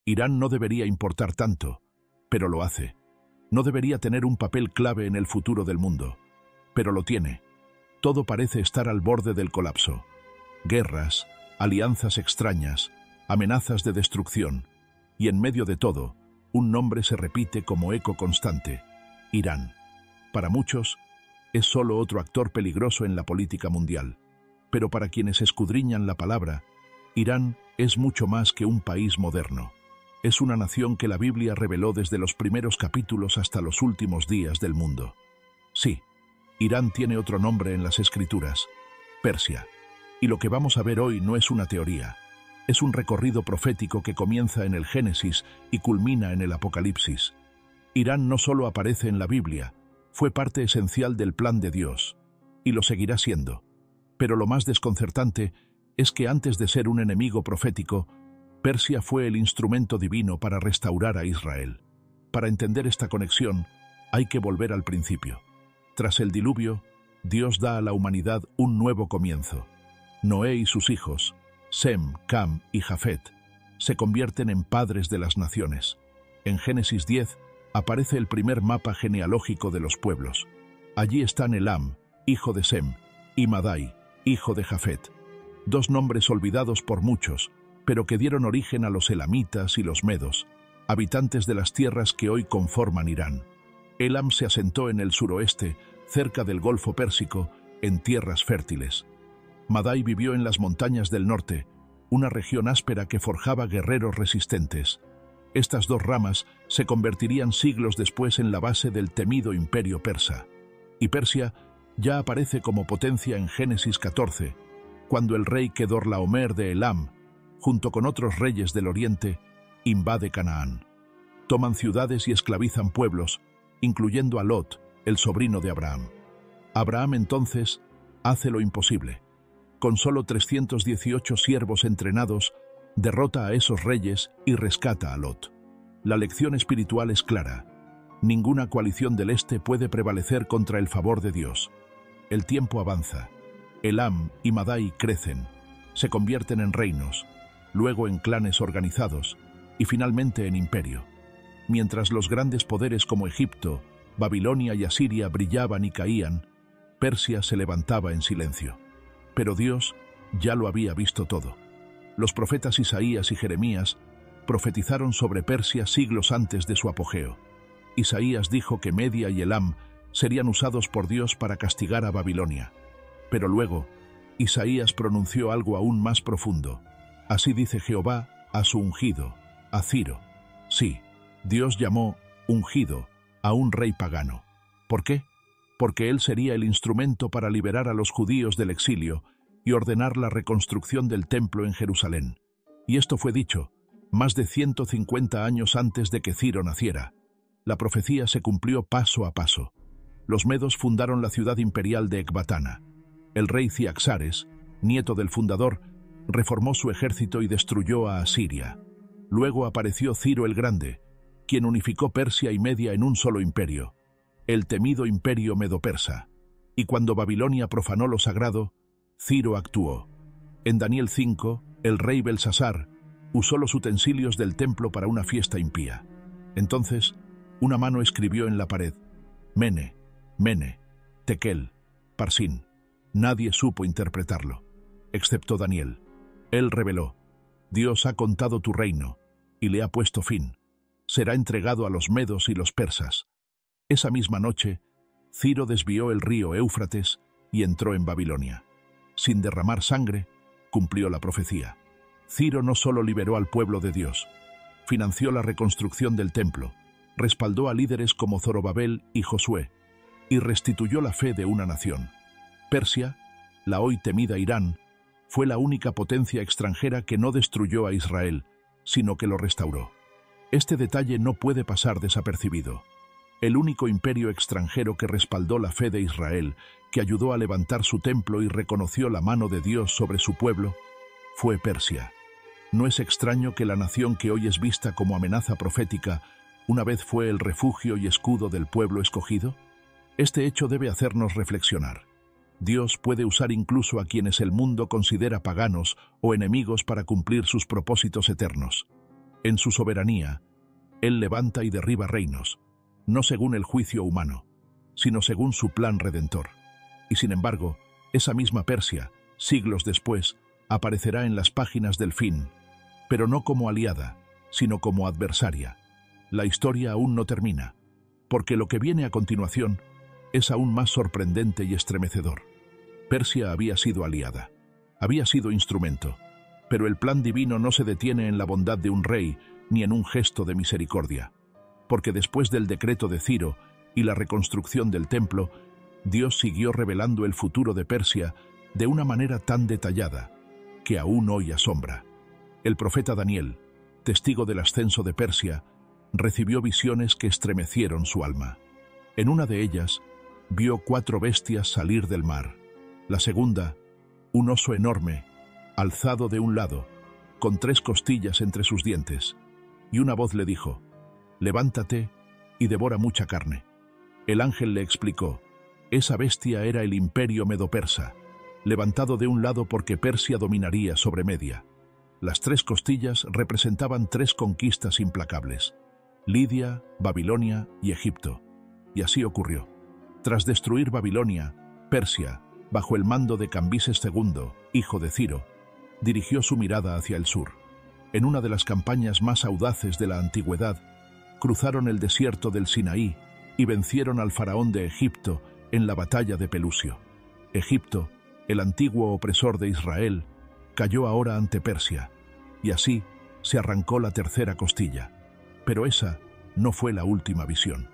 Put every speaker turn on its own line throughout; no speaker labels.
Irán no debería importar tanto, pero lo hace. No debería tener un papel clave en el futuro del mundo, pero lo tiene. Todo parece estar al borde del colapso. Guerras, alianzas extrañas, amenazas de destrucción, y en medio de todo, un nombre se repite como eco constante: Irán. Para muchos, es solo otro actor peligroso en la política mundial, pero para quienes escudriñan la palabra, Irán es mucho más que un país moderno. Es una nación que la Biblia reveló desde los primeros capítulos hasta los últimos días del mundo. Sí, Irán tiene otro nombre en las Escrituras: Persia. Y lo que vamos a ver hoy no es una teoría. Es un recorrido profético que comienza en el Génesis y culmina en el Apocalipsis. Irán no solo aparece en la Biblia, fue parte esencial del plan de Dios, y lo seguirá siendo. Pero lo más desconcertante es que antes de ser un enemigo profético, Persia fue el instrumento divino para restaurar a Israel. Para entender esta conexión, hay que volver al principio. Tras el diluvio, Dios da a la humanidad un nuevo comienzo. Noé y sus hijos, Sem, Cam y Jafet, se convierten en padres de las naciones. En Génesis 10 aparece el primer mapa genealógico de los pueblos. Allí están Elam, hijo de Sem, y Madai, hijo de Jafet, dos nombres olvidados por muchos, pero que dieron origen a los elamitas y los medos, habitantes de las tierras que hoy conforman Irán. Elam se asentó en el suroeste, cerca del Golfo Pérsico, en tierras fértiles. Madai vivió en las montañas del norte, una región áspera que forjaba guerreros resistentes. Estas dos ramas se convertirían siglos después en la base del temido imperio persa. Y Persia ya aparece como potencia en Génesis 14, cuando el rey Kedorlaomer de Elam, junto con otros reyes del oriente, invade Canaán. Toman ciudades y esclavizan pueblos, incluyendo a Lot, el sobrino de Abraham. Abraham entonces hace lo imposible. Con solo 318 siervos entrenados, derrota a esos reyes y rescata a Lot. La lección espiritual es clara. Ninguna coalición del Este puede prevalecer contra el favor de Dios. El tiempo avanza. Elam y Madai crecen, se convierten en reinos, luego en clanes organizados y finalmente en imperio. Mientras los grandes poderes como Egipto, Babilonia y Asiria brillaban y caían, Persia se levantaba en silencio. Pero Dios ya lo había visto todo. Los profetas Isaías y Jeremías profetizaron sobre Persia siglos antes de su apogeo. Isaías dijo que Media y Elam serían usados por Dios para castigar a Babilonia. Pero luego, Isaías pronunció algo aún más profundo. Así dice Jehová a su ungido, a Ciro. Sí, Dios llamó ungido a un rey pagano. ¿Por qué? Porque él sería el instrumento para liberar a los judíos del exilio y ordenar la reconstrucción del templo en Jerusalén. Y esto fue dicho más de 150 años antes de que Ciro naciera. La profecía se cumplió paso a paso. Los medos fundaron la ciudad imperial de Ecbatana. El rey Ciaxares, nieto del fundador, reformó su ejército y destruyó a Asiria. Luego apareció Ciro el Grande, quien unificó Persia y Media en un solo imperio, el temido imperio medo-persa. Y cuando Babilonia profanó lo sagrado, Ciro actuó. En Daniel 5, el rey Belsasar usó los utensilios del templo para una fiesta impía. Entonces, una mano escribió en la pared: Mene, Mene, Tekel, Parsin. Nadie supo interpretarlo, excepto Daniel. Él reveló: Dios ha contado tu reino y le ha puesto fin. Será entregado a los medos y los persas. Esa misma noche, Ciro desvió el río Éufrates y entró en Babilonia. Sin derramar sangre, cumplió la profecía. Ciro no solo liberó al pueblo de Dios, financió la reconstrucción del templo, respaldó a líderes como Zorobabel y Josué, y restituyó la fe de una nación. Persia, la hoy temida Irán, fue la única potencia extranjera que no destruyó a Israel, sino que lo restauró. Este detalle no puede pasar desapercibido. El único imperio extranjero que respaldó la fe de Israel, que ayudó a levantar su templo y reconoció la mano de Dios sobre su pueblo, fue Persia. No es extraño que la nación que hoy es vista como amenaza profética, una vez fue el refugio y escudo del pueblo escogido. Este hecho debe hacernos reflexionar. Dios puede usar incluso a quienes el mundo considera paganos o enemigos para cumplir sus propósitos eternos. En su soberanía, él levanta y derriba reinos, no según el juicio humano, sino según su plan redentor. Y sin embargo, esa misma Persia, siglos después, aparecerá en las páginas del fin, pero no como aliada, sino como adversaria. La historia aún no termina, porque lo que viene a continuación es aún más sorprendente y estremecedor. Persia había sido aliada, había sido instrumento, pero el plan divino no se detiene en la bondad de un rey ni en un gesto de misericordia, porque después del decreto de Ciro y la reconstrucción del templo, Dios siguió revelando el futuro de Persia de una manera tan detallada que aún hoy asombra. El profeta Daniel, testigo del ascenso de Persia, recibió visiones que estremecieron su alma. En una de ellas, vio 4 bestias salir del mar. La segunda, un oso enorme, alzado de un lado, con 3 costillas entre sus dientes, y una voz le dijo: «Levántate y devora mucha carne». El ángel le explicó: esa bestia era el imperio medo-persa, levantado de un lado porque Persia dominaría sobre Media. Las 3 costillas representaban 3 conquistas implacables: Lidia, Babilonia y Egipto. Y así ocurrió. Tras destruir Babilonia, Persia, bajo el mando de Cambises II, hijo de Ciro, dirigió su mirada hacia el sur. En una de las campañas más audaces de la antigüedad, cruzaron el desierto del Sinaí y vencieron al faraón de Egipto en la batalla de Pelusio. Egipto, el antiguo opresor de Israel, cayó ahora ante Persia, y así se arrancó la 3ª costilla. Pero esa no fue la última visión.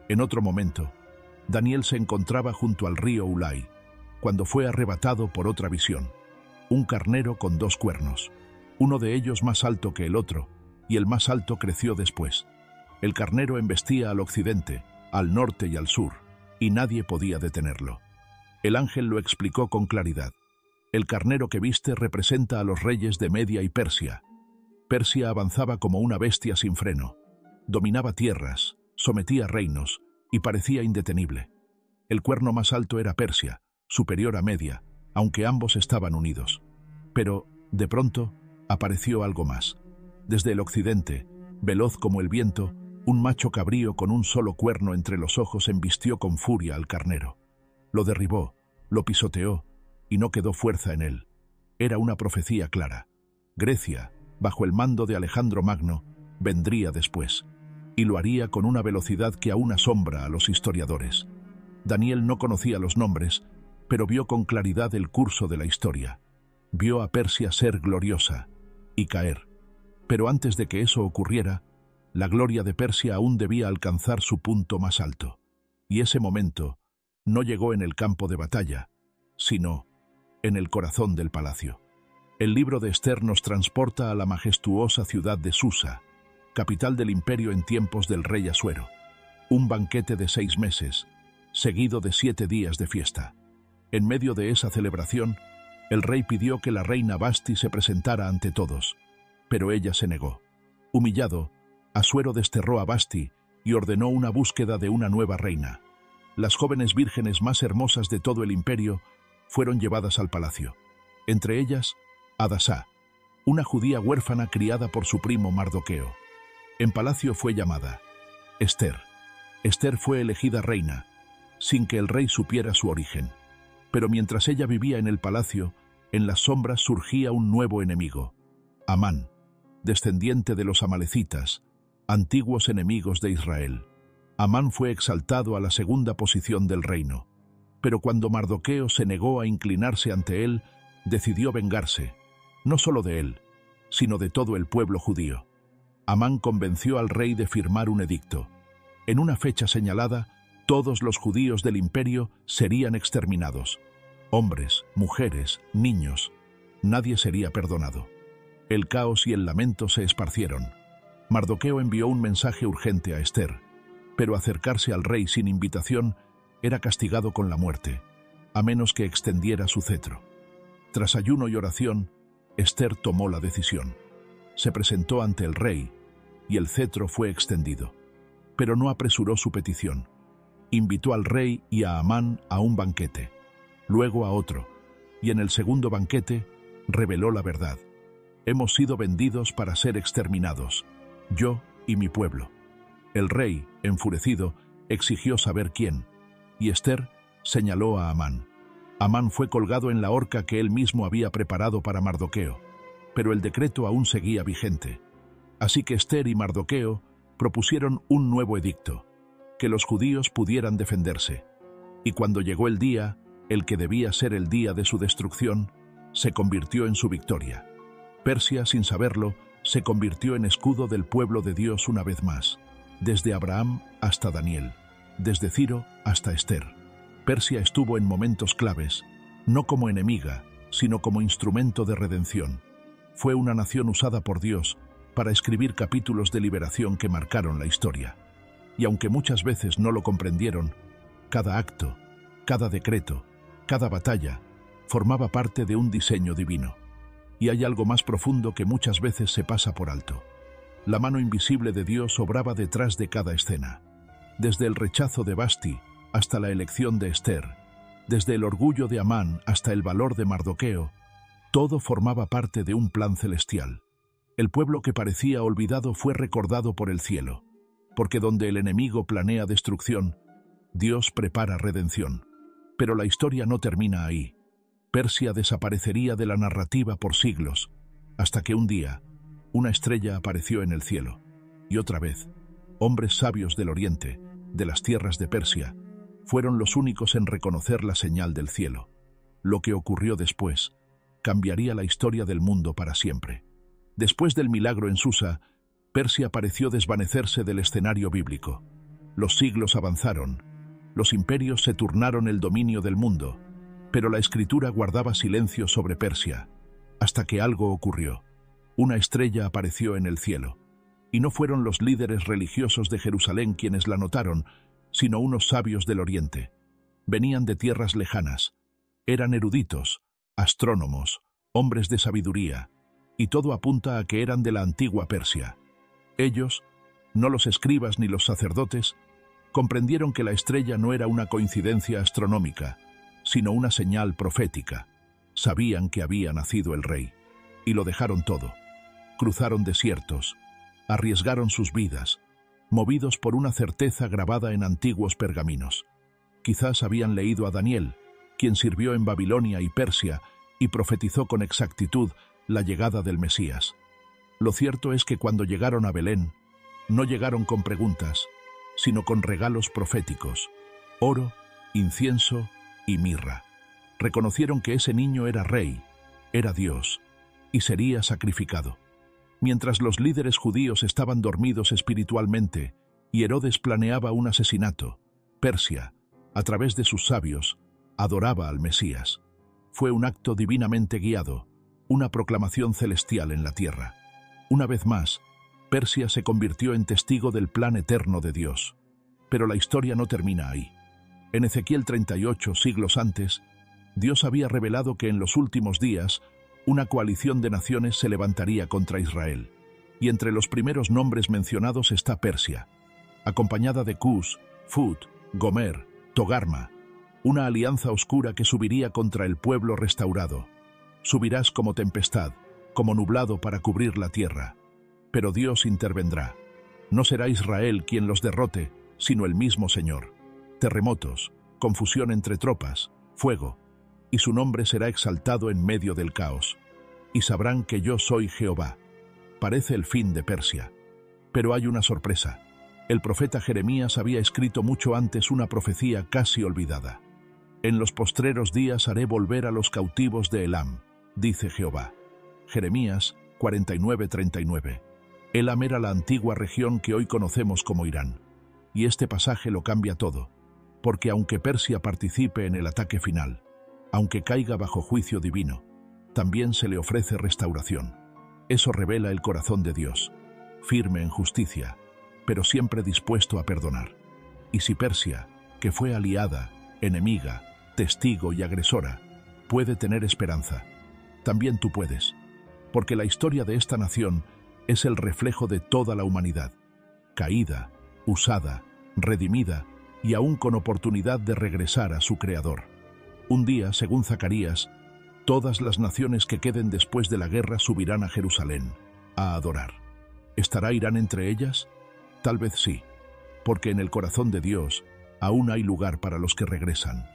En otro momento, Daniel se encontraba junto al río Ulai, cuando fue arrebatado por otra visión: un carnero con 2 cuernos, uno de ellos más alto que el otro, y el más alto creció después. El carnero embestía al occidente, al norte y al sur, y nadie podía detenerlo. El ángel lo explicó con claridad. El carnero que viste representa a los reyes de Media y Persia. Persia avanzaba como una bestia sin freno. Dominaba tierras, sometía reinos y parecía indetenible. El cuerno más alto era Persia, superior a Media, aunque ambos estaban unidos. Pero, de pronto, apareció algo más. Desde el occidente, veloz como el viento, un macho cabrío con un solo cuerno entre los ojos embistió con furia al carnero. Lo derribó, lo pisoteó, y no quedó fuerza en él. Era una profecía clara. Grecia, bajo el mando de Alejandro Magno, vendría después, y lo haría con una velocidad que aún asombra a los historiadores. Daniel no conocía los nombres, pero vio con claridad el curso de la historia. Vio a Persia ser gloriosa y caer. Pero antes de que eso ocurriera, la gloria de Persia aún debía alcanzar su punto más alto. Y ese momento no llegó en el campo de batalla, sino en el corazón del palacio. El libro de Esther nos transporta a la majestuosa ciudad de Susa, capital del imperio en tiempos del rey Asuero. Un banquete de 6 meses, seguido de 7 días de fiesta. En medio de esa celebración, el rey pidió que la reina Vasti se presentara ante todos, pero ella se negó. Humillado, Asuero desterró a Vasti y ordenó una búsqueda de una nueva reina. Las jóvenes vírgenes más hermosas de todo el imperio fueron llevadas al palacio. Entre ellas, Adasá, una judía huérfana criada por su primo Mardoqueo. En palacio fue llamada Esther. Esther fue elegida reina, sin que el rey supiera su origen. Pero mientras ella vivía en el palacio, en las sombras surgía un nuevo enemigo: Amán, descendiente de los amalecitas, antiguos enemigos de Israel. Amán fue exaltado a la 2ª posición del reino, pero cuando Mardoqueo se negó a inclinarse ante él, decidió vengarse, no solo de él, sino de todo el pueblo judío. Amán convenció al rey de firmar un edicto. En una fecha señalada, todos los judíos del imperio serían exterminados. Hombres, mujeres, niños, nadie sería perdonado. El caos y el lamento se esparcieron. Mardoqueo envió un mensaje urgente a Esther, pero acercarse al rey sin invitación era castigado con la muerte, a menos que extendiera su cetro. Tras ayuno y oración, Esther tomó la decisión. Se presentó ante el rey, y el cetro fue extendido. Pero no apresuró su petición. Invitó al rey y a Amán a un banquete, luego a otro, y en el segundo banquete reveló la verdad. Hemos sido vendidos para ser exterminados, yo y mi pueblo. El rey, enfurecido, exigió saber quién, y Ester señaló a Amán. Amán fue colgado en la horca que él mismo había preparado para Mardoqueo, pero el decreto aún seguía vigente. Así que Ester y Mardoqueo propusieron un nuevo edicto, que los judíos pudieran defenderse. Y cuando llegó el día, el que debía ser el día de su destrucción, se convirtió en su victoria. Persia, sin saberlo, se convirtió en escudo del pueblo de Dios una vez más, desde Abraham hasta Daniel, desde Ciro hasta Ester. Persia estuvo en momentos claves, no como enemiga, sino como instrumento de redención. Fue una nación usada por Dios para escribir capítulos de liberación que marcaron la historia. Y aunque muchas veces no lo comprendieron, cada acto, cada decreto, cada batalla, formaba parte de un diseño divino. Y hay algo más profundo que muchas veces se pasa por alto. La mano invisible de Dios obraba detrás de cada escena. Desde el rechazo de Vasti hasta la elección de Ester, desde el orgullo de Amán hasta el valor de Mardoqueo, todo formaba parte de un plan celestial. El pueblo que parecía olvidado fue recordado por el cielo, porque donde el enemigo planea destrucción, Dios prepara redención. Pero la historia no termina ahí. Persia desaparecería de la narrativa por siglos, hasta que un día, una estrella apareció en el cielo, y otra vez, hombres sabios del oriente, de las tierras de Persia, fueron los únicos en reconocer la señal del cielo. Lo que ocurrió después cambiaría la historia del mundo para siempre. Después del milagro en Susa, Persia pareció desvanecerse del escenario bíblico. Los siglos avanzaron, los imperios se turnaron el dominio del mundo, pero la escritura guardaba silencio sobre Persia, hasta que algo ocurrió. Una estrella apareció en el cielo, y no fueron los líderes religiosos de Jerusalén quienes la notaron, sino unos sabios del oriente. Venían de tierras lejanas, eran eruditos, astrónomos, hombres de sabiduría, y todo apunta a que eran de la antigua Persia. Ellos, no los escribas ni los sacerdotes, comprendieron que la estrella no era una coincidencia astronómica, sino una señal profética. Sabían que había nacido el rey, y lo dejaron todo. Cruzaron desiertos, arriesgaron sus vidas, movidos por una certeza grabada en antiguos pergaminos. Quizás habían leído a Daniel, quien sirvió en Babilonia y Persia y profetizó con exactitud la llegada del Mesías. Lo cierto es que cuando llegaron a Belén, no llegaron con preguntas, sino con regalos proféticos: oro, incienso y mirra. Reconocieron que ese niño era rey, era Dios, y sería sacrificado. Mientras los líderes judíos estaban dormidos espiritualmente y Herodes planeaba un asesinato, Persia, a través de sus sabios, adoraba al Mesías. Fue un acto divinamente guiado, una proclamación celestial en la tierra. Una vez más, Persia se convirtió en testigo del plan eterno de Dios. Pero la historia no termina ahí. En Ezequiel 38, siglos antes, Dios había revelado que en los últimos días una coalición de naciones se levantaría contra Israel. Y entre los primeros nombres mencionados está Persia, acompañada de Cus, Fut, Gomer, Togarma, una alianza oscura que subiría contra el pueblo restaurado. Subirás como tempestad, como nublado para cubrir la tierra. Pero Dios intervendrá. No será Israel quien los derrote, sino el mismo Señor. Terremotos, confusión entre tropas, fuego, y su nombre será exaltado en medio del caos. Y sabrán que yo soy Jehová. Parece el fin de Persia. Pero hay una sorpresa. El profeta Jeremías había escrito mucho antes una profecía casi olvidada. En los postreros días haré volver a los cautivos de Elam, dice Jehová. Jeremías 49:39. Elam era la antigua región que hoy conocemos como Irán. Y este pasaje lo cambia todo, porque aunque Persia participe en el ataque final, aunque caiga bajo juicio divino, también se le ofrece restauración. Eso revela el corazón de Dios, firme en justicia, pero siempre dispuesto a perdonar. Y si Persia, que fue aliada, enemiga, testigo y agresora, puede tener esperanza, también tú puedes, porque la historia de esta nación es el reflejo de toda la humanidad, caída, usada, redimida y aún con oportunidad de regresar a su Creador. Un día, según Zacarías, Todas las naciones que queden después de la guerra subirán a Jerusalén, a adorar. ¿Estará Irán entre ellas? Tal vez sí, porque en el corazón de Dios aún hay lugar para los que regresan.